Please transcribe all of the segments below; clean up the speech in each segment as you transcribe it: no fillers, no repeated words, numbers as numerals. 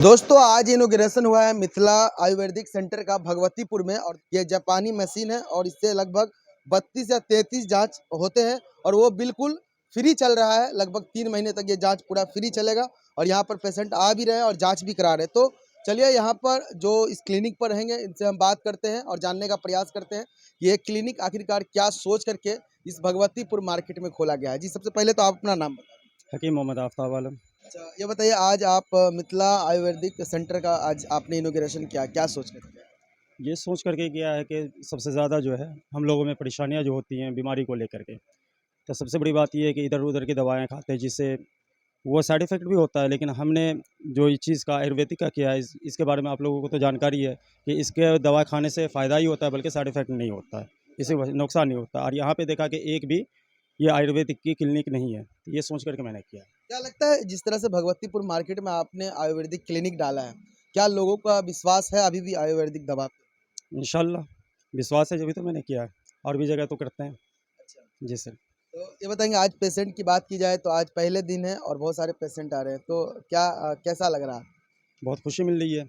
दोस्तों आज इनॉग्रेशन हुआ है मिथिला आयुर्वेदिक सेंटर का भगवतीपुर में। और ये जापानी मशीन है और इससे लगभग 32 या 33 जांच होते हैं और वो बिल्कुल फ्री चल रहा है। लगभग 3 महीने तक ये जांच पूरा फ्री चलेगा और यहाँ पर पेशेंट आ भी रहे हैं और जांच भी करा रहे हैं। तो चलिए यहाँ पर जो इस क्लिनिक पर रहेंगे इनसे हम बात करते हैं और जानने का प्रयास करते हैं कि ये क्लिनिक आखिरकार क्या सोच करके इस भगवतीपुर मार्केट में खोला गया है। जी सबसे पहले तो आप अपना नाम बताएं। हकीम मोहम्मद आफ्ताब आलम। अच्छा ये बताइए, आज आप मिथिला आयुर्वेदिक सेंटर का आज आपने इनॉग्रेशन किया, क्या सोच कर किया? ये सोच करके किया है कि सबसे ज़्यादा जो है हम लोगों में परेशानियां जो होती हैं बीमारी को लेकर के, तो सबसे बड़ी बात ये है कि इधर उधर की दवाएं खाते हैं जिससे वो साइड इफ़ेक्ट भी होता है। लेकिन हमने जो इस चीज़ का आयुर्वेदिक का किया है इसके बारे में आप लोगों को तो जानकारी है कि इसके दवा खाने से फ़ायदा ही होता है, बल्कि साइड इफ़ेक्ट नहीं होता है, इससे नुकसान नहीं होता। और यहाँ पे देखा कि एक भी ये आयुर्वेदिक की क्लिनिक नहीं है, तो ये सोच करके मैंने किया। क्या लगता है जिस तरह से भगवतीपुर मार्केट में आपने आयुर्वेदिक क्लिनिक डाला है, क्या लोगों का विश्वास है अभी भी आयुर्वेदिक दवा पे? इंशाल्लाह विश्वास है, जभी तो मैंने किया है। और भी जगह तो करते हैं। अच्छा, जी सर। तो ये बताएंगे, आज पेशेंट की बात की जाए तो आज पहले दिन है और बहुत सारे पेशेंट आ रहे हैं, तो क्या कैसा लग रहा है? बहुत खुशी मिल रही है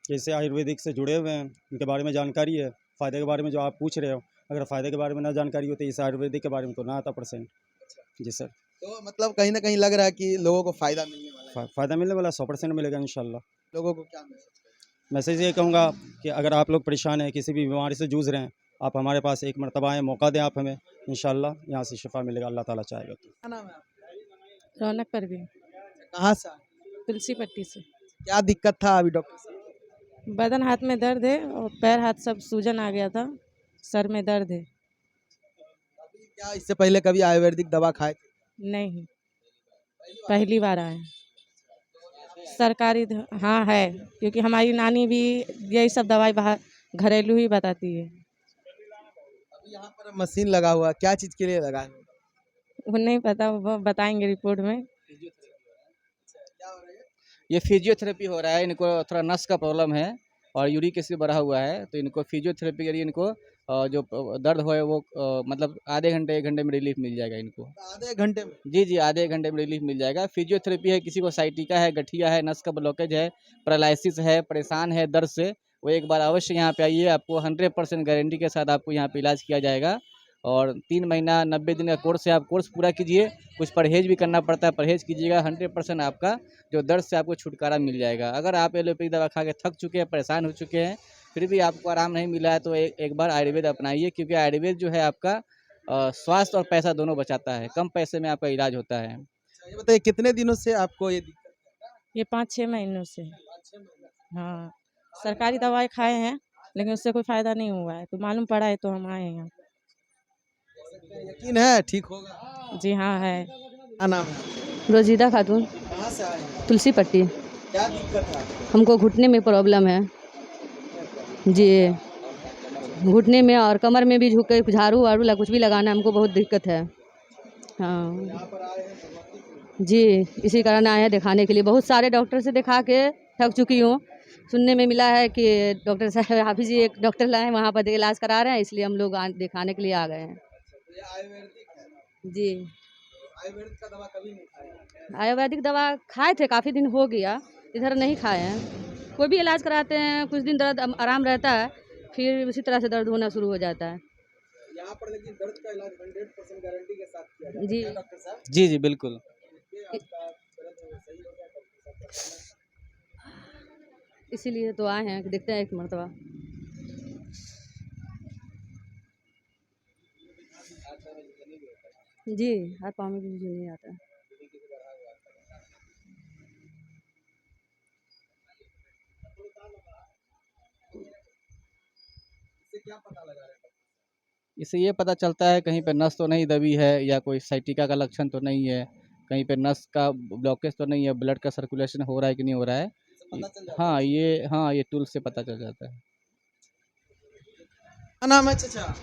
कि इससे आयुर्वेदिक से जुड़े हुए हैं, इनके बारे में जानकारी है। फ़ायदे के बारे में जो आप पूछ रहे हो, अगर फ़ायदे के बारे में ना जानकारी होती इस आयुर्वेदिक के बारे में तो ना आता परसेंट। अच्छा, जी सर। तो मतलब कहीं ना कहीं लग रहा है कि लोगों को फायदा मिलने वाला है। फ़ायदा मिलने वाला 100% मिलेगा इंशाल्लाह। लोगों को क्या मैसेज करें? मैसेज ये कहूँगा कि अगर आप लोग परेशान हैं, किसी भी बीमारी से जूझ रहे हैं, आप हमारे पास एक मरतबा आएँ, मौका दें आप हमें, इंशाल्लाह यहाँ से शिफा मिलेगा, अल्लाह ताला चाहेगा तो। क्या नाम है आपका? रौनक परवीन। कहाँ से आए? तुलसी पट्टी से। क्या दिक्कत था अभी डॉक्टर साहब? बदन हाथ में दर्द है और पैर हाथ सब सूजन आ गया था। सर में दर्द है। अभी क्या इससे पहले कभी आयुर्वेदिक दवा खाए थे? नहीं, पहली बार आए। सरकारी हाँ है, क्योंकि हमारी नानी भी यही सब दवाई बाहर घरेलू ही बताती है। अभी यहाँ पर मशीन लगा हुआ है, क्या चीज के लिए लगा है? वो नहीं पता, वो बताएंगे रिपोर्ट में। क्या हो रहा है? ये फिजियोथेरेपी हो रहा है। इनको थोड़ा नस का प्रॉब्लम है और यूरिक एसिड बढ़ा हुआ है, तो इनको फिजियोथेरेपी के लिए इनको जो दर्द हो है वो मतलब आधे घंटे 1 घंटे में रिलीफ मिल जाएगा इनको। आधे घंटे में? जी जी, आधे 1 घंटे में रिलीफ मिल जाएगा। फिजियोथेरेपी है, किसी को साइटिका है, गठिया है, नस का ब्लॉकेज है, पैरालिसिस है, परेशान है दर्द से, वो एक बार अवश्य यहाँ पे आइए। आपको 100% गारंटी के साथ आपको यहाँ पे इलाज किया जाएगा। और 3 महीना 90 दिन का कोर्स है, आप कोर्स पूरा कीजिए। कुछ परहेज भी करना पड़ता है, परहेज कीजिएगा। 100% आपका जो दर्द से आपको छुटकारा मिल जाएगा। अगर आप एलोपैथी दवा खा के थक चुके हैं, परेशान हो चुके हैं, फिर भी आपको आराम नहीं मिला है, तो एक बार आयुर्वेद अपनाइए, क्योंकि आयुर्वेद जो है आपका स्वास्थ्य और पैसा दोनों बचाता है। कम पैसे में आपका इलाज होता है। अच्छा, ये बताइए कितने दिनों से आपको ये दिक्कत ये 5-6 महीनों से है। है? 5-6 महीने से। हाँ, सरकारी दवाई खाए हैं लेकिन उससे कोई फ़ायदा नहीं हुआ है, तो मालूम पड़ा है तो हम आए हैं यहाँ। यकीन है ठीक होगा? जी हाँ है। क्या नाम है आपका? रोजीदा खातून, कहाँ से आए हैं? तुलसी पट्टी। क्या दिक्कत है आपको? हमको घुटने में प्रॉब्लम है जी। घुटने में और कमर में भी झुक के झाड़ू वाड़ू ला कुछ भी लगाना हमको बहुत दिक्कत है। हाँ यहाँ पर आए हैं भगवतीपुर। जी, इसी कारण आए हैं दिखाने के लिए। बहुत सारे डॉक्टर से दिखा के थक चुकी हूँ। सुनने में मिला है कि डॉक्टर साहब हाफिज़ जी एक डॉक्टर लाए हैं, वहाँ पर इलाज करा रहे हैं, इसलिए हम लोग दिखाने के लिए आ गए हैं। तो ये आयुर्वेदिक है? जी, आयुर्वेद का दवा कभी नहीं खाया? आयुर्वेदिक दवा खाए थे, काफ़ी दिन हो गया, इधर नहीं खाए हैं। कोई भी इलाज कराते हैं, कुछ दिन दर्द आराम रहता है, फिर उसी तरह से दर्द होना शुरू हो जाता है। यहाँ पर लेकिन दर्द का इलाज 100% गारंटी के साथ किया जाता है। जी, क्या डॉक्टर साहब? जी जी बिल्कुल। ये आपका दर्द सही हो गया, डॉक्टर साहब का इसीलिए तो आए हैं कि देखते हैं एक मरतबा। जी, हाथ पाँव में भी मुझे नहीं आता है। इससे क्या पता लगा रहे हैं? इससे ये पता चलता है कहीं पे नस तो नहीं दबी है, या कोई साइटिका का लक्षण तो नहीं है, कहीं पे नस का ब्लॉकेज तो नहीं है, ब्लड का सर्कुलेशन हो रहा है कि नहीं हो रहा है। इससे पता चल जाता है? हाँ, ये टूल से पता चल जाता है। क्या नाम है चाचा?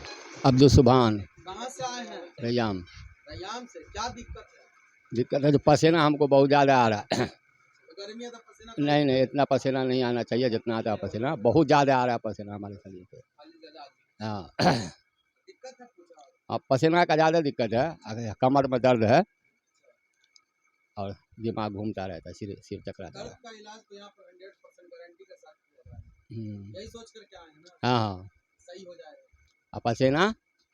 अब्दुल सुभान कहाँ से आए हैं? रैयाम। रैयाम से। क्या दिक्कत है? दिक्कत है जो पसीना हमको बहुत ज़्यादा आ रहा है। गर्मी है तो पसीना नहीं नहीं, इतना पसीना नहीं आना चाहिए जितना आता है पसीना, बहुत ज़्यादा आ रहा है पसीना हमारे शरीर पे। खाली जगह आती हाँ। है। दिक्कत है कुछ और? अब पसीना का ज़्यादा दिक्कत है, कमर में दर्द है। और दिमाग घूमता रहता है, सिर चकराता दर्द रहता का इलाज तो यहाँ पर 100% गारंटी के साथ किया जाता है। है। यही सोच कर के आए हैं ना, हाँ हाँ। सही हो जाएगा, और पसीना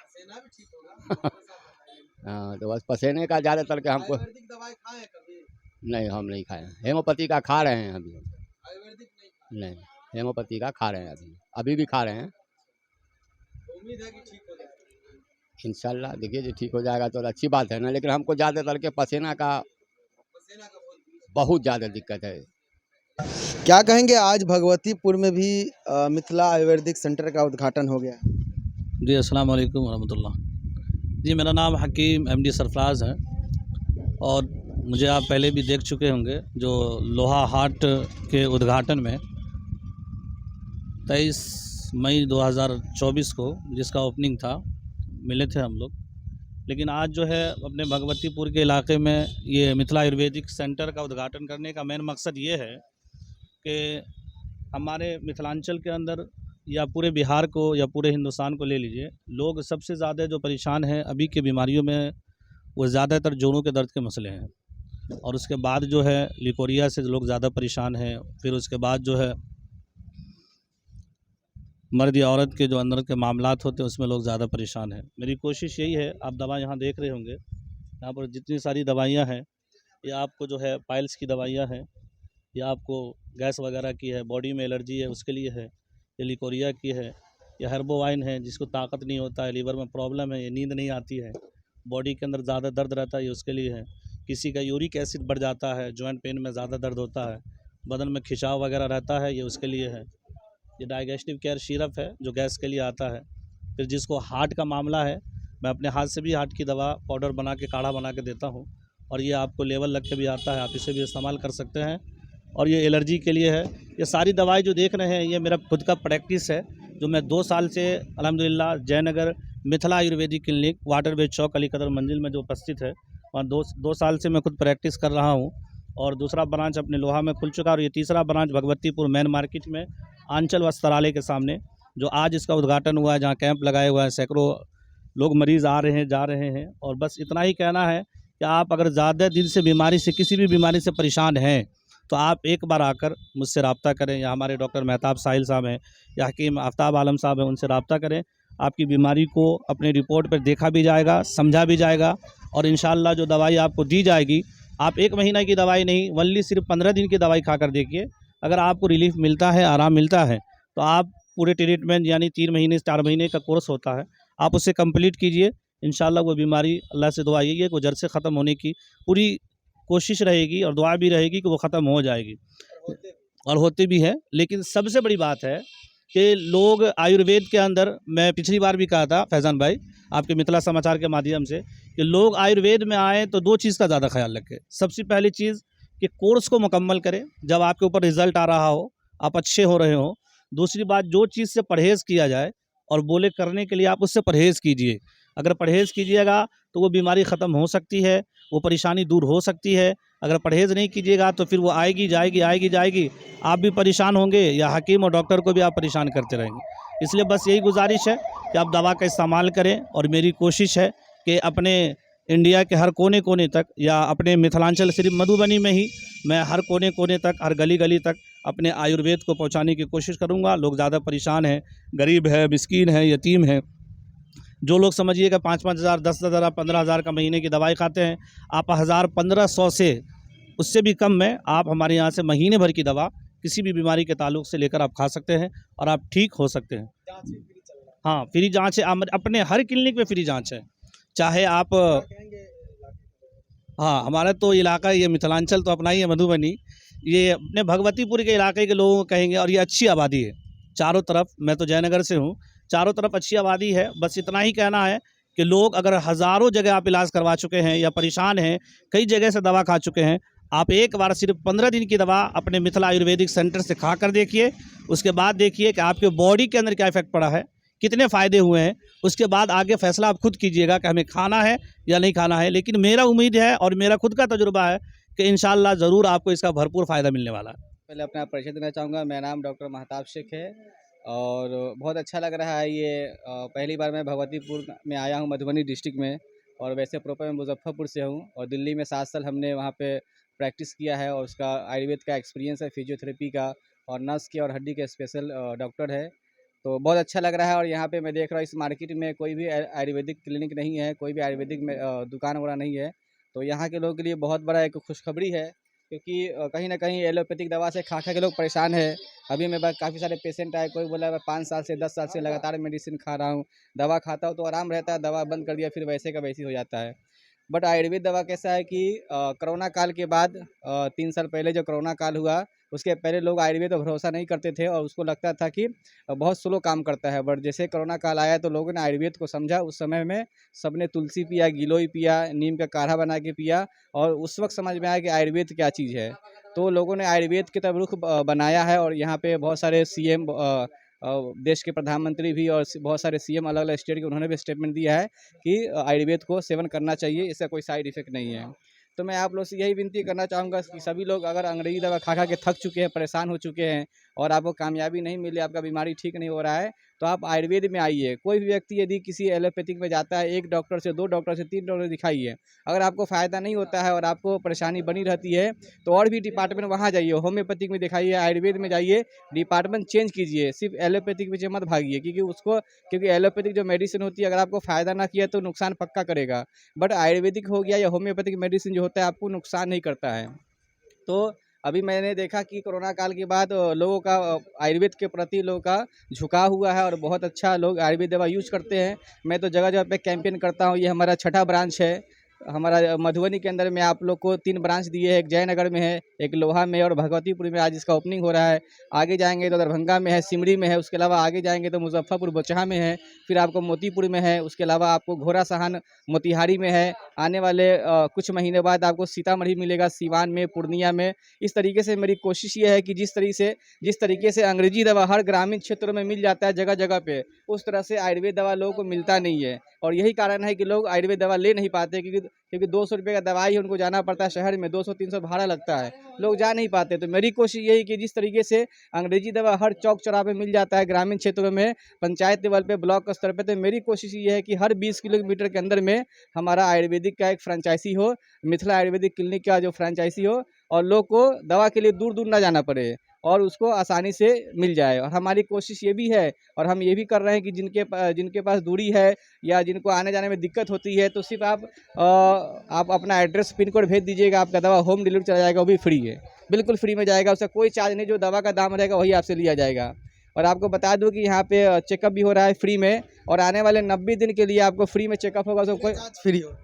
सेना भी ठीक होगा। डॉक्टर साहब बताइए। हाँ, तो बस पसीने का ज़्यादातर के हमको आयुर्वेदिक दवाई खाए हैं कभी? नहीं, हम नहीं खाए हैं। हेमोपैथी का खा रहे हैं अभी। आयुर्वेदिक नहीं खाए, नहीं, हेमोपैथी का खा रहे हैं अभी भी खा रहे हैं। तो उम्मीद है कि ठीक हो जाएगा। इंशाल्लाह देखिए जो ठीक हो जाएगा तो अच्छी बात है ना, लेकिन हमको ज़्यादातर के पसीना का पसीना का बहुत ज़्यादा दिक्कत है। क्या कहेंगे, आज भगवतीपुर में भी मिथिला आयुर्वेदिक सेंटर का उद्घाटन हो गया। जी अस्सलाम वालेकुम रहमतुल्लाह। जी मेरा नाम हकीम एमडी सरफराज है और मुझे आप पहले भी देख चुके होंगे जो लोहा हाट के उद्घाटन में 23 मई 2024 को जिसका ओपनिंग था, मिले थे हम लोग। लेकिन आज जो है अपने भगवतीपुर के इलाके में ये मिथिला आयुर्वेदिक सेंटर का उद्घाटन करने का मेन मकसद ये है कि हमारे मिथिलांचल के अंदर या पूरे बिहार को या पूरे हिंदुस्तान को ले लीजिए, लोग सबसे ज़्यादा जो परेशान हैं अभी के बीमारियों में वो ज़्यादातर जोड़ों के दर्द के मसले हैं। और उसके बाद जो है लिकोरिया से लोग ज़्यादा परेशान हैं। फिर उसके बाद जो है मर्द या औरत के जो अंदर के मामलात होते हैं उसमें लोग ज़्यादा परेशान हैं। मेरी कोशिश यही है, आप दवा यहाँ देख रहे होंगे, यहाँ पर जितनी सारी दवाइयाँ हैं, ये आपको जो है पाइल्स की दवाइयाँ हैं, या आपको गैस वगैरह की है, बॉडी में एलर्जी है उसके लिए है, ये लिकोरिया की है, या हर्बोवाइन है जिसको ताकत नहीं होता है, लीवर में प्रॉब्लम है, ये नींद नहीं आती है, बॉडी के अंदर ज़्यादा दर्द रहता है, ये उसके लिए है। किसी का यूरिक एसिड बढ़ जाता है, जॉइंट पेन में ज़्यादा दर्द होता है, बदन में खिंचाव वगैरह रहता है, ये उसके लिए है। ये डाइजेस्टिव केयर सिरप है जो गैस के लिए आता है। फिर जिसको हार्ट का मामला है, मैं अपने हाथ से भी हार्ट की दवा पाउडर बना के काढ़ा बना के देता हूँ, और ये आपको लेवल लग के भी आता है, आप इसे भी इस्तेमाल कर सकते हैं। और ये एलर्जी के लिए है। ये सारी दवाई जो देख रहे हैं ये मेरा खुद का प्रैक्टिस है, जो मैं 2 साल से अल्हम्दुलिल्लाह जयनगर मिथिला आयुर्वेदिक क्लिनिक वाटरवे चौक अली कदर मंजिल में जो उपस्थित है, वहाँ 2 साल से मैं खुद प्रैक्टिस कर रहा हूँ। और दूसरा ब्रांच अपने लोहा में खुल चुका है, और ये तीसरा ब्रांच भगवतीपुर मेन मार्केट में आंचल वस्त्रालय के सामने, जो आज इसका उद्घाटन हुआ है, जहाँ कैंप लगाए हुआ है, सैकड़ों लोग मरीज़ आ रहे हैं जा रहे हैं। और बस इतना ही कहना है कि आप अगर ज़्यादा दिन से बीमारी से किसी भी बीमारी से परेशान हैं तो आप एक बार आकर मुझसे रब्ता करें, या हमारे डॉक्टर मेहताब साहिल साहब हैं या हकीम आफ्ताब आलम साहब हैं, उनसे रब्ता करें। आपकी बीमारी को अपने रिपोर्ट पर देखा भी जाएगा, समझा भी जाएगा, और इंशाअल्लाह जो दवाई आपको दी जाएगी, आप 1 महीना की दवाई नहीं, वनली सिर्फ 15 दिन की दवाई खाकर देखिए। अगर आपको रिलीफ मिलता है, आराम मिलता है, तो आप पूरे ट्रीटमेंट यानी 3 महीने से 4 महीने का कोर्स होता है, आप उसे कंप्लीट कीजिए। इंशाअल्लाह वो बीमारी, अल्लाह से दुआ यही है कि वो जड़ से ख़त्म होने की पूरी कोशिश रहेगी और दुआ भी रहेगी कि वो ख़त्म हो जाएगी, और होते भी है। लेकिन सबसे बड़ी बात है कि लोग आयुर्वेद के अंदर, मैं पिछली बार भी कहा था फैज़ान भाई आपके मिथिला समाचार के माध्यम से, कि लोग आयुर्वेद में आएँ तो 2 चीज़ का ज़्यादा ख्याल रखें। सबसे पहली चीज़ कि कोर्स को मुकम्मल करें, जब आपके ऊपर रिज़ल्ट आ रहा हो, आप अच्छे हो रहे हो। दूसरी बात, जो चीज़ से परहेज़ किया जाए और बोले करने के लिए आप उससे परहेज़ कीजिए। अगर परहेज़ कीजिएगा तो वो बीमारी ख़त्म हो सकती है, वो परेशानी दूर हो सकती है। अगर परहेज़ नहीं कीजिएगा तो फिर वो आएगी जाएगी, आप भी परेशान होंगे या हकीम और डॉक्टर को भी आप परेशान करते रहेंगे। इसलिए बस यही गुजारिश है कि आप दवा का इस्तेमाल करें, और मेरी कोशिश है कि अपने इंडिया के हर कोने-कोने तक, या अपने मिथिलांचल सिर्फ मधुबनी में ही, मैं हर कोने-कोने तक, हर गली-गली तक अपने आयुर्वेद को पहुंचाने की कोशिश करूंगा। लोग ज़्यादा परेशान हैं, गरीब है, मिस्कीन है, यतीम है। जो लोग समझिएगा 5-5 हज़ार, 10-10 हज़ार, 15 हज़ार का महीने की दवाई खाते हैं, आप 1000-1500 से, उससे भी कम में आप हमारे यहाँ से महीने भर की दवा किसी भी बीमारी के ताल्लुक से लेकर आप खा सकते हैं, और आप ठीक हो सकते हैं। हाँ, फ्री जाँच है, अपने हर क्लिनिक में फ्री जाँच है। चाहे आप, हाँ, हमारा तो इलाका ये मिथिलांचल तो अपना ही है, मधुबनी, ये अपने भगवतीपुर के इलाके के लोगों को कहेंगे, और ये अच्छी आबादी है चारों तरफ। मैं तो जयनगर से हूँ, चारों तरफ अच्छी आबादी है। बस इतना ही कहना है कि लोग, अगर हज़ारों जगह आप इलाज करवा चुके हैं या परेशान हैं, कई जगह से दवा खा चुके हैं, आप एक बार सिर्फ 15 दिन की दवा अपने मिथिला आयुर्वेदिक सेंटर से खा कर देखिए। उसके बाद देखिए कि आपके बॉडी के अंदर क्या इफेक्ट पड़ा है, कितने फ़ायदे हुए हैं। उसके बाद आगे फैसला आप खुद कीजिएगा कि हमें खाना है या नहीं खाना है। लेकिन मेरा उम्मीद है और मेरा खुद का तजुर्बा है कि इंशाअल्लाह ज़रूर आपको इसका भरपूर फ़ायदा मिलने वाला है। पहले अपना परिचय देना चाहूँगा। मेरा नाम डॉक्टर महताब शेख है, और बहुत अच्छा लग रहा है ये पहली बार मैं भगवतीपुर में आया हूँ, मधुबनी डिस्ट्रिक्ट में, और वैसे प्रॉपर मैं मुजफ्फरपुर से हूँ और दिल्ली में 7 साल हमने वहाँ पे प्रैक्टिस किया है और उसका आयुर्वेद का एक्सपीरियंस है, फिजियोथेरेपी का और नस के और हड्डी के स्पेशल डॉक्टर है। तो बहुत अच्छा लग रहा है और यहाँ पे मैं देख रहा हूँ इस मार्केट में कोई भी आयुर्वेदिक क्लिनिक नहीं है, कोई भी आयुर्वेदिक में दुकान वगैरह नहीं है। तो यहाँ के लोगों के लिए बहुत बड़ा एक खुशखबरी है, क्योंकि कहीं न कहीं एलोपैथिक दवा से खा के लोग परेशान है। अभी मेरे पास काफ़ी सारे पेशेंट आए, कोई बोला मैं 5 साल से 10 साल से लगातार मेडिसिन खा रहा हूँ, दवा खाता हूँ तो आराम रहता है, दवा बंद कर दिया फिर वैसे का वैसे ही हो जाता है। बट आयुर्वेद दवा कैसा है कि कोरोना काल के बाद 3 साल पहले जो कोरोना काल हुआ, उसके पहले लोग आयुर्वेद पर भरोसा नहीं करते थे और उसको लगता था कि बहुत स्लो काम करता है। बट जैसे कोरोना काल आया तो लोगों ने आयुर्वेद को समझा। उस समय में सबने तुलसी पिया, गिलोय पिया, नीम का काढ़ा बना के पिया और उस वक्त समझ में आया कि आयुर्वेद क्या चीज़ है। तो लोगों ने आयुर्वेद की तरफ रुख बनाया है और यहाँ पे बहुत सारे सीएम देश के प्रधानमंत्री भी और बहुत सारे सीएम अलग-अलग स्टेट के उन्होंने भी स्टेटमेंट दिया है कि आयुर्वेद को सेवन करना चाहिए, इसका कोई साइड इफ़ेक्ट नहीं है। तो मैं आप लोग से यही विनती करना चाहूँगा कि सभी लोग अगर अंग्रेज़ी दवा खा के थक चुके हैं, परेशान हो चुके हैं और आपको कामयाबी नहीं मिली, आपका बीमारी ठीक नहीं हो रहा है, तो आप आयुर्वेद में आइए। कोई भी व्यक्ति यदि किसी एलोपैथिक में जाता है, 1 डॉक्टर से 2 डॉक्टर से 3 डॉक्टर दिखाइए। अगर आपको फ़ायदा नहीं होता है और आपको परेशानी बनी रहती है, तो और भी डिपार्टमेंट वहाँ जाइए, होम्योपैथिक में दिखाइए, आयुर्वेद में जाइए, डिपार्टमेंट चेंज कीजिए, सिर्फ़ एलोपैथिक पीछे मत भागिए, क्योंकि एलोपैथिक जो मेडिसिन होती है अगर आपको फ़ायदा ना किया तो नुकसान पक्का करेगा। बट आयुर्वेदिक हो गया या होम्योपैथिक मेडिसिन जो होता है आपको नुकसान नहीं करता है। तो अभी मैंने देखा कि कोरोना काल के बाद लोगों का आयुर्वेद के प्रति लोगों का झुकाव हुआ है और बहुत अच्छा लोग आयुर्वेद दवा यूज़ करते हैं। मैं तो जगह-जगह पे कैंपेन करता हूँ, ये हमारा छठा ब्रांच है। हमारा मधुबनी के अंदर में आप लोग को 3 ब्रांच दिए हैं, एक जयनगर में है, एक लोहा में और भगवतीपुर में आज इसका ओपनिंग हो रहा है। आगे जाएँगे तो दरभंगा में है, सिमरी में है, उसके अलावा आगे जाएँगे तो मुज़फ्फरपुर बोचहा में है, फिर आपको मोतीपुर में है, उसके अलावा आपको घोड़ा सहान मोतिहारी में है। आने वाले कुछ महीने बाद आपको सीतामढ़ी मिलेगा, सीवान में, पूर्णिया में। इस तरीके से मेरी कोशिश ये है कि जिस तरीके से अंग्रेजी दवा हर ग्रामीण क्षेत्रों में मिल जाता है जगह-जगह पे, उस तरह से आयुर्वेद दवा लोगों को मिलता नहीं है। और यही कारण है कि लोग आयुर्वेद दवा ले नहीं पाते, क्योंकि 200 रुपये का दवाई उनको जाना पड़ता है शहर में, 200-300 भाड़ा लगता है, लोग जा नहीं पाते। तो मेरी कोशिश यही कि जिस तरीके से अंग्रेजी दवा हर चौक-चौराहे पे मिल जाता है ग्रामीण क्षेत्रों में, पंचायत लेवल पे, ब्लॉक स्तर पे, तो मेरी कोशिश ये है कि हर 20 किलोमीटर के अंदर में हमारा आयुर्वेदिक का एक फ्रेंचाइज़ी हो, मिथिला आयुर्वेदिक क्लिनिक का जो फ्रेंचाइज़ी हो और लोग को दवा के लिए दूर-दूर ना जाना पड़े और उसको आसानी से मिल जाए। और हमारी कोशिश ये भी है और हम ये भी कर रहे हैं कि जिनके पास दूरी है या जिनको आने-जाने में दिक्कत होती है, तो सिर्फ़ आप अपना एड्रेस, पिन कोड भेज दीजिएगा, आपका दवा होम डिलीवरी चला जाएगा, वो भी फ्री है। बिल्कुल फ्री में जाएगा, उसका कोई चार्ज नहीं, जो दवा का दाम रहेगा वही आपसे लिया जाएगा। और आपको बता दूँ कि यहाँ पे चेकअप भी हो रहा है फ्री में और आने वाले 90 दिन के लिए आपको फ्री में चेकअप होगा। तो कोई जाँच फ्री हो।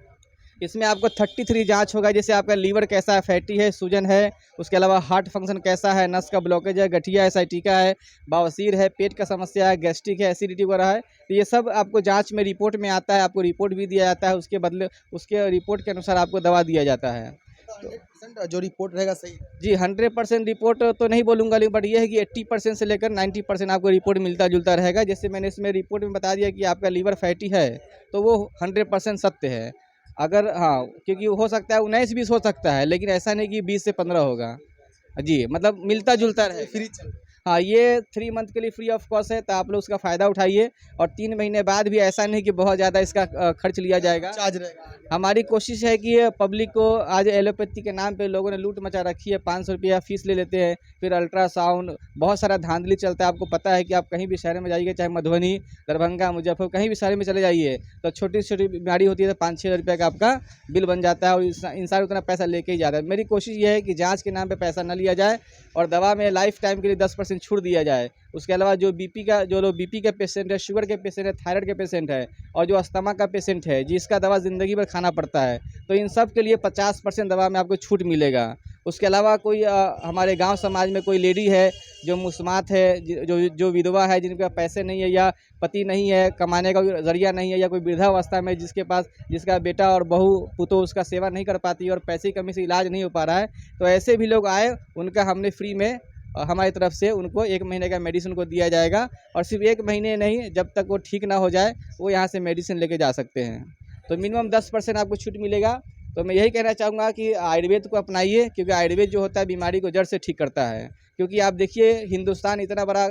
इसमें आपको 33 जाँच होगा, जैसे आपका लीवर कैसा है, फैटी है, सूजन है, उसके अलावा हार्ट फंक्शन कैसा है, नस का ब्लॉकेज है, गठिया है, साइटिका है, बवासीर है, पेट का समस्या है, गैस्ट्रिक है, एसिडिटी वगैरह है। तो ये सब आपको जाँच में रिपोर्ट में आता है, आपको रिपोर्ट भी दिया जाता है, उसके रिपोर्ट के अनुसार आपको दवा दिया जाता है। 100% जो रिपोर्ट रहेगा सही है। जी, 100% रिपोर्ट तो नहीं बोलूँगा, लेकिन बट ये है कि 80% से लेकर 90% आपको रिपोर्ट मिलता-जुलता रहेगा। जैसे मैंने इसमें रिपोर्ट में बता दिया कि आपका लीवर फैटी है, तो वो 100% सत्य है। अगर हाँ, क्योंकि हो सकता है 19-20 हो सकता है, लेकिन ऐसा नहीं कि 20 से 15 होगा। जी, मतलब मिलता-जुलता ये रहेगा। फ्री चल हाँ, ये 3 मंथ के लिए फ्री ऑफ कॉस्ट है, तो आप लोग उसका फ़ायदा उठाइए और 3 महीने बाद भी ऐसा नहीं कि बहुत ज़्यादा इसका खर्च लिया जाएगा। चार्ज रहेगा। हमारी कोशिश है कि पब्लिक को आज एलोपैथी के नाम पे लोगों ने लूट मचा रखी है, 500 रुपया फ़ीस ले लेते हैं, फिर अल्ट्रासाउंड, बहुत सारा धांधली चलता है। आपको पता है कि आप कहीं भी शहर में जाइए, चाहे मधुबनी, दरभंगा, मुजफ्फरपुर, कहीं भी शहर में चले जाइए, तो छोटी से छोटी बीमारी होती है तो 5-6 हज़ार रुपये का आपका बिल बन जाता है और इंसान उतना पैसा लेके ही जाता है। मेरी कोशिश ये है कि जाँच के नाम पे पैसा न लिया जाए और दवा में लाइफ टाइम के लिए 10% छूट दिया जाए। उसके अलावा जो लोग बीपी के पेशेंट है, शुगर के पेशेंट है, थायराइड के पेशेंट है और जो अस्थमा का पेशेंट है, जिसका दवा ज़िंदगी भर खाना पड़ता है, तो इन सब के लिए 50% दवा में आपको छूट मिलेगा। उसके अलावा कोई हमारे गांव समाज में कोई लेडी है जो मुस्मात है, जो विधवा है, जिनके पास पैसे नहीं है या पति नहीं है, कमाने का ज़रिया नहीं है, या कोई वृद्धावस्था में जिसका बेटा और बहू पुतोह उसका सेवा नहीं कर पाती और पैसे की कमी से इलाज नहीं हो पा रहा है, तो ऐसे भी लोग आए, उनका हमने फ्री में हमारी तरफ से उनको 1 महीने का मेडिसिन को दिया जाएगा और सिर्फ 1 महीने नहीं, जब तक वो ठीक ना हो जाए वो यहाँ से मेडिसिन लेके जा सकते हैं। तो मिनिमम 10% आपको छूट मिलेगा। तो मैं यही कहना चाहूँगा कि आयुर्वेद को अपनाइए, क्योंकि आयुर्वेद जो होता है बीमारी को जड़ से ठीक करता है। क्योंकि आप देखिए हिंदुस्तान इतना बड़ा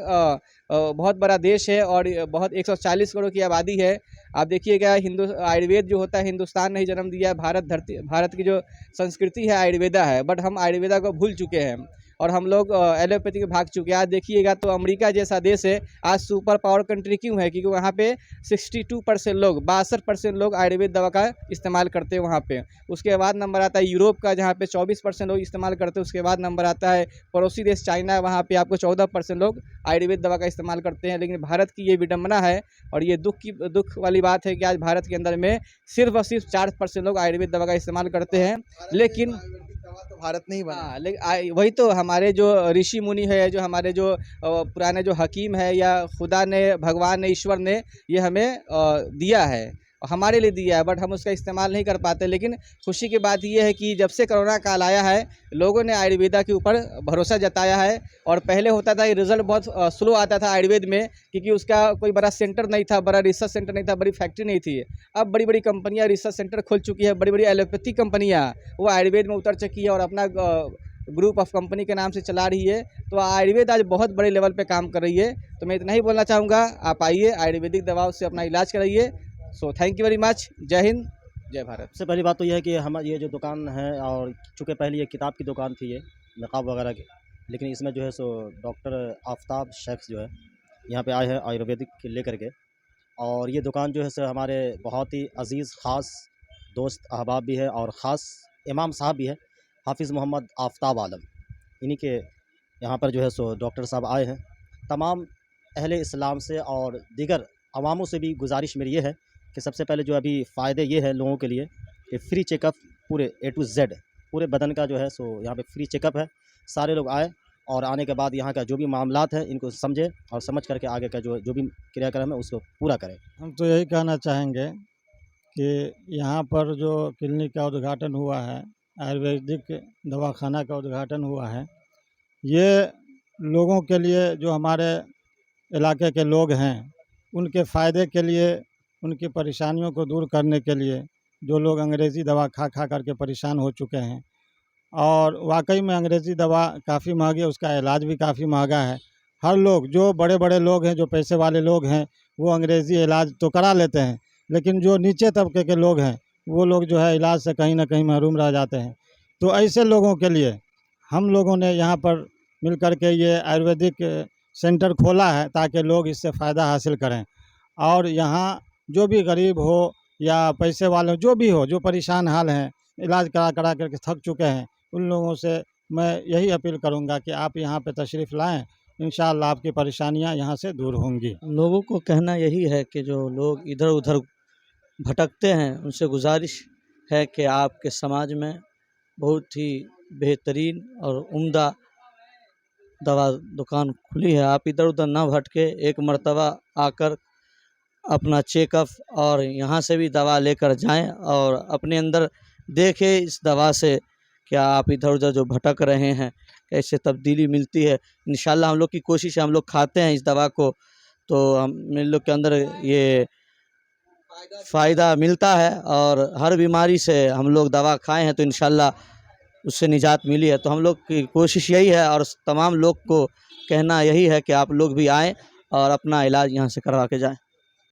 बहुत बड़ा देश है और बहुत 140 करोड़ की आबादी है। आप देखिएगा आयुर्वेद जो होता है हिंदुस्तान ने ही जन्म दिया है। भारत की जो संस्कृति है आयुर्वेदा है, बट हम आयुर्वेदा को भूल चुके हैं और हम लोग एलोपैथी में भाग चुके हैं। आज देखिएगा तो अमेरिका जैसा देश है आज सुपर पावर कंट्री क्यों है? क्योंकि वहाँ पे 62% लोग 62% लोग आयुर्वेद दवा का इस्तेमाल करते हैं वहाँ पे। उसके बाद नंबर आता है यूरोप का, जहाँ पे 24% लोग इस्तेमाल करते हैं। उसके बाद नंबर आता है पड़ोसी देश चाइना, वहाँ पे आपको 14% लोग आयुर्वेद दवा का इस्तेमाल करते हैं। लेकिन भारत की ये विडम्बना है और ये दुख वाली बात है कि आज भारत के अंदर में सिर्फ और सिर्फ 4% लोग आयुर्वेद दवा का इस्तेमाल करते हैं। लेकिन तो भारत नहीं बना। हाँ, लेकिन वही तो हमारे जो ऋषि मुनि है, जो हमारे जो पुराने जो हकीम है या खुदा ने, भगवान ने, ईश्वर ने ये हमें दिया है, हमारे लिए दिया है, बट हम उसका इस्तेमाल नहीं कर पाते। लेकिन खुशी की बात यह है कि जब से कोरोना काल आया है लोगों ने आयुर्वेदा के ऊपर भरोसा जताया है। और पहले होता था ये रिजल्ट बहुत स्लो आता था आयुर्वेद में, क्योंकि उसका कोई बड़ा सेंटर नहीं था, बड़ा रिसर्च सेंटर नहीं था, बड़ी फैक्ट्री नहीं थी। अब बड़ी बड़ी कंपनियां रिसर्च सेंटर खोल चुकी है, बड़ी बड़ी एलोपैथी कंपनियां वो आयुर्वेद में उतर चुकी है और अपना ग्रुप ऑफ कंपनी के नाम से चला रही है। तो आयुर्वेद आज बहुत बड़े लेवल पे काम कर रही है। तो मैं इतना ही बोलना चाहूँगा, आप आइए आयुर्वेदिक दवाओं से अपना इलाज कराइए। So thank you very much. जय हिंद, जय भारत। सबसे पहली बात तो यह है कि हम ये जो दुकान है, और चूँकि पहले ये किताब की दुकान थी, ये नक़ाब वगैरह की, लेकिन इसमें जो है सो डॉक्टर आफ्ताब शेख्स जो है यहाँ पे आए हैं आयुर्वेदिक लेकर के। और ये दुकान जो है सो हमारे बहुत ही अज़ीज़ ख़ास दोस्त अहबाब भी है और ख़ास इमाम साहब भी है, हाफिज़ मोहम्मद आफ्ताब आलम। इन्हीं के यहाँ पर जो है सो डॉक्टर साहब आए हैं। तमाम अहले इस्लाम से और दीगर अवामों से भी गुजारिश मेरी ये है कि सबसे पहले जो अभी फ़ायदे ये है लोगों के लिए कि फ्री चेकअप पूरे A to Z पूरे बदन का जो है सो यहाँ पे फ्री चेकअप है। सारे लोग आए और आने के बाद यहाँ का जो भी मामलात हैं इनको समझे और समझ करके आगे का जो भी क्रियाक्रम है उसको पूरा करें। हम तो यही कहना चाहेंगे कि यहाँ पर जो क्लिनिक का उद्घाटन हुआ है, आयुर्वेदिक दवाखाना का उद्घाटन हुआ है, ये लोगों के लिए, जो हमारे इलाके के लोग हैं उनके फ़ायदे के लिए, उनकी परेशानियों को दूर करने के लिए, जो लोग अंग्रेज़ी दवा खा खा करके परेशान हो चुके हैं और वाकई में अंग्रेज़ी दवा काफ़ी महंगी है, उसका इलाज भी काफ़ी महंगा है। हर लोग, जो बड़े बड़े लोग हैं, जो पैसे वाले लोग हैं, वो अंग्रेज़ी इलाज तो करा लेते हैं, लेकिन जो नीचे तबके के लोग हैं वो लोग जो है इलाज से कहीं ना कहीं महरूम रह जाते हैं। तो ऐसे लोगों के लिए हम लोगों ने यहाँ पर मिल कर के ये आयुर्वेदिक सेंटर खोला है ताकि लोग इससे फ़ायदा हासिल करें। और यहाँ जो भी गरीब हो या पैसे वाले जो भी हो, जो परेशान हाल हैं, इलाज करा करा करके थक चुके हैं, उन लोगों से मैं यही अपील करूँगा कि आप यहाँ पे तशरीफ़ लाएँ, इंशाअल्लाह आपकी परेशानियाँ यहाँ से दूर होंगी। लोगों को कहना यही है कि जो लोग इधर उधर भटकते हैं उनसे गुजारिश है कि आपके समाज में बहुत ही बेहतरीन और उम्दा दवा दुकान खुली है। आप इधर उधर ना भटके, एक मर्तबा आकर अपना चेकअप और यहाँ से भी दवा लेकर जाएं और अपने अंदर देखें इस दवा से क्या आप इधर उधर जो भटक रहे हैं कैसे तब्दीली मिलती है। इंशाल्लाह हम लोग की कोशिश है, हम लोग खाते हैं इस दवा को तो हम लोग के अंदर ये फ़ायदा मिलता है और हर बीमारी से हम लोग दवा खाए हैं तो इंशाल्लाह उससे निजात मिली है। तो हम लोग की कोशिश यही है और तमाम लोग को कहना यही है कि आप लोग भी आएँ और अपना इलाज यहाँ से करवा के जाएँ।